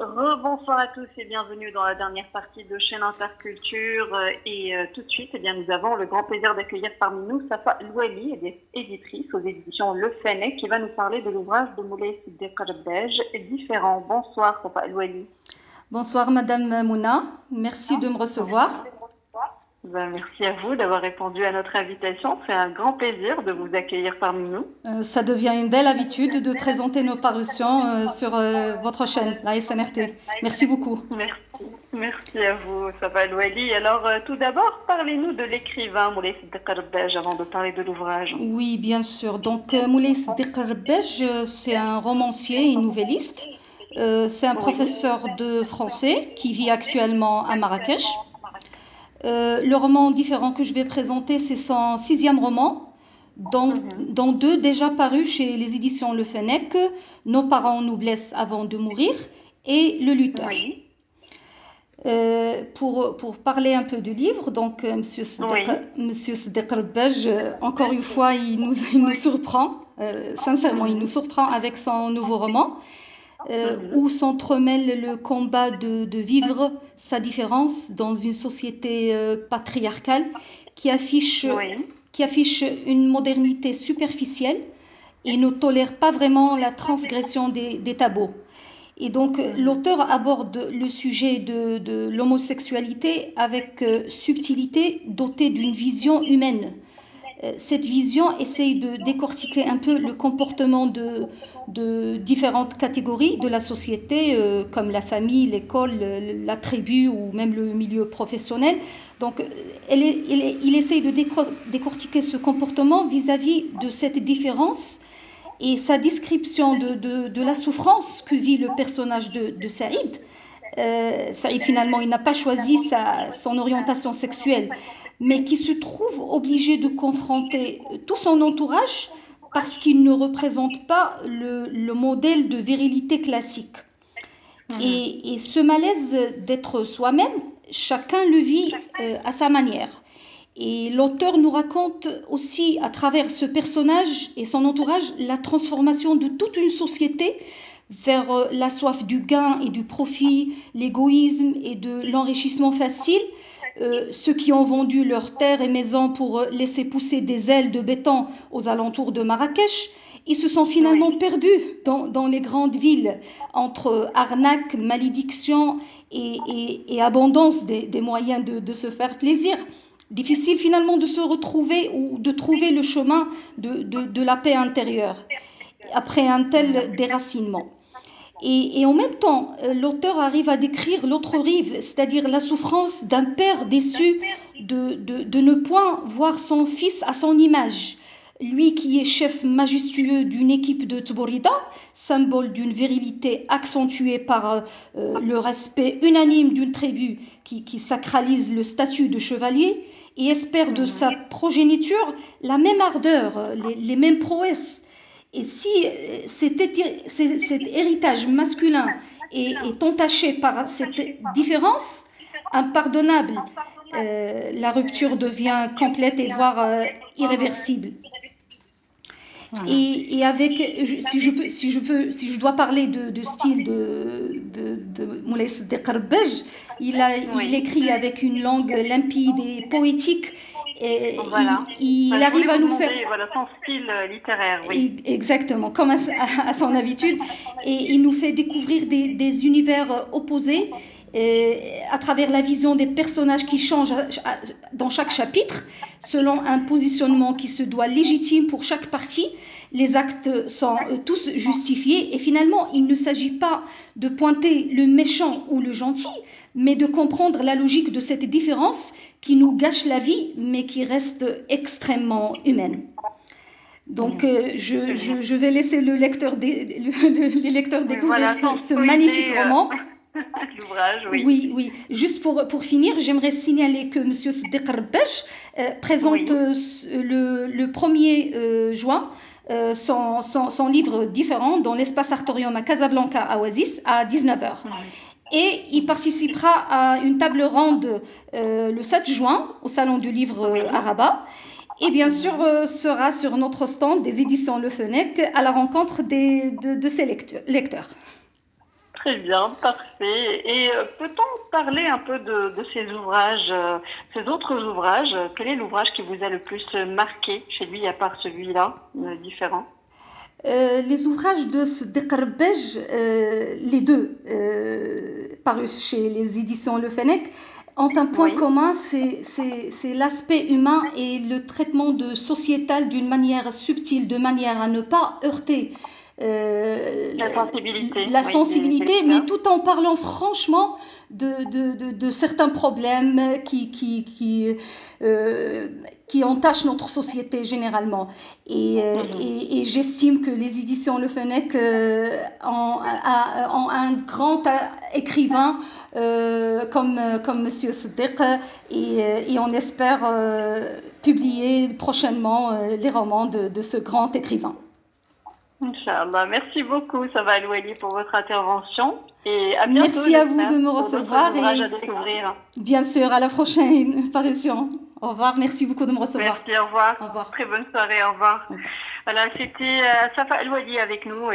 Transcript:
Rebonsoir à tous et bienvenue dans la dernière partie de Chaîne Interculture. Tout de suite, nous avons le grand plaisir d'accueillir parmi nous Safa Louali, éditrice aux éditions Le Fennec, qui va nous parler de l'ouvrage de Moulay Siddiq Rbej, Différents. Bonsoir Safa Louali. Bonsoir Madame Mouna, merci de me recevoir. Merci à vous d'avoir répondu à notre invitation. C'est un grand plaisir de vous accueillir parmi nous. Ça devient une belle habitude de présenter nos parutions sur votre chaîne, la SNRT. Merci beaucoup. Merci à vous, Safa Louali. Alors, tout d'abord, parlez-nous de l'écrivain Moulay Siddiq Rbej avant de parler de l'ouvrage. Oui, bien sûr. Donc, Moulay Siddiq Rbej, c'est un romancier et nouvelliste. C'est un professeur de français qui vit actuellement à Marrakech. Le roman différent que je vais présenter, c'est son 6e roman, dont 2 déjà parus chez les éditions Le Fennec, Nos parents nous blessent avant de mourir et Le Lutteur. Oui. Pour parler un peu du livre, donc Monsieur Siddiq Rbej, encore une fois, il nous surprend, sincèrement, il nous surprend avec son nouveau roman. Où s'entremêle le combat de vivre sa différence dans une société patriarcale qui affiche une modernité superficielle et ne tolère pas vraiment la transgression des tabous. Et donc l'auteur aborde le sujet de l'homosexualité avec subtilité, dotée d'une vision humaine. Cette vision essaye de décortiquer un peu le comportement de différentes catégories de la société, comme la famille, l'école, la tribu ou même le milieu professionnel. Donc, il essaye de décortiquer ce comportement vis-à-vis de cette différence et sa description de la souffrance que vit le personnage de Saïd. Saïd, finalement, il n'a pas choisi son orientation sexuelle, mais qui se trouve obligé de confronter tout son entourage parce qu'il ne représente pas le modèle de virilité classique. Et ce malaise d'être soi-même, chacun le vit à sa manière. Et l'auteur nous raconte aussi, à travers ce personnage et son entourage, la transformation de toute une société vers la soif du gain et du profit, l'égoïsme et de l'enrichissement facile. Ceux qui ont vendu leurs terres et maisons pour laisser pousser des ailes de béton aux alentours de Marrakech, ils se sont finalement perdus dans les grandes villes entre arnaque, malédiction et abondance des moyens de se faire plaisir. Difficile finalement de se retrouver ou de trouver le chemin de la paix intérieure après un tel déracinement. Et en même temps, l'auteur arrive à décrire l'autre rive, c'est-à-dire la souffrance d'un père déçu de ne point voir son fils à son image. Lui qui est chef majestueux d'une équipe de Tbourida, symbole d'une virilité accentuée par le respect unanime d'une tribu qui sacralise le statut de chevalier et espère de sa progéniture la même ardeur, les mêmes prouesses. Et si cet héritage masculin est entaché par cette différence impardonnable, la rupture devient complète et voire irréversible. Et avec, si je dois parler de style de Moulay Siddiq Rbej, il écrit avec une langue limpide et poétique. Et il arrive à nous faire son style littéraire, exactement, comme à son habitude, et il nous fait découvrir des univers opposés à travers la vision des personnages qui changent dans chaque chapitre selon un positionnement qui se doit légitime pour chaque partie. Les actes sont tous justifiés et finalement il ne s'agit pas de pointer le méchant ou le gentil, mais de comprendre la logique de cette différence qui nous gâche la vie mais qui reste extrêmement humaine. Donc je vais laisser les lecteurs découvrir ce magnifique roman. L'ouvrage, Oui. Juste pour finir, j'aimerais signaler que M. Siddiq Rbej présente le 1er juin son livre différent dans l'espace Artorium à Casablanca à Oasis à 19h. Et il participera à une table ronde le 7 juin au Salon du Livre à Rabat. Et bien sûr, sera sur notre stand des éditions Le Fennec à la rencontre de ses lecteurs. Très bien, parfait. Et peut-on parler un peu de ces ouvrages, ces autres ouvrages? Quel est l'ouvrage qui vous a le plus marqué chez lui, à part celui-là, différent? Les ouvrages de Sadiq Rbej, les deux, parus chez les éditions Le Fennec, ont un point Oui, commun, c'est l'aspect humain et le traitement de sociétal d'une manière subtile, de manière à ne pas heurter la sensibilité, la oui, des sensibilité, mais lecteurs. tout en parlant franchement de certains problèmes euh, qui entachent notre société généralement. Mhm. Et j'estime que les éditions Le Fennec ont un grand écrivain comme Monsieur Siddiq et on espère publier prochainement les romans de ce grand écrivain. Inch'Allah. Merci beaucoup, Sava Aloueli, pour votre intervention. Et à bientôt, Merci à vous j'espère, de me pour d'autres recevoir ouvrages à et découvrir. bien sûr à la prochaine parution. Au revoir, merci beaucoup de me recevoir. Merci, au revoir. Au revoir. Très bonne soirée, au revoir. Au revoir. Voilà, c'était Safa Aloueli avec nous,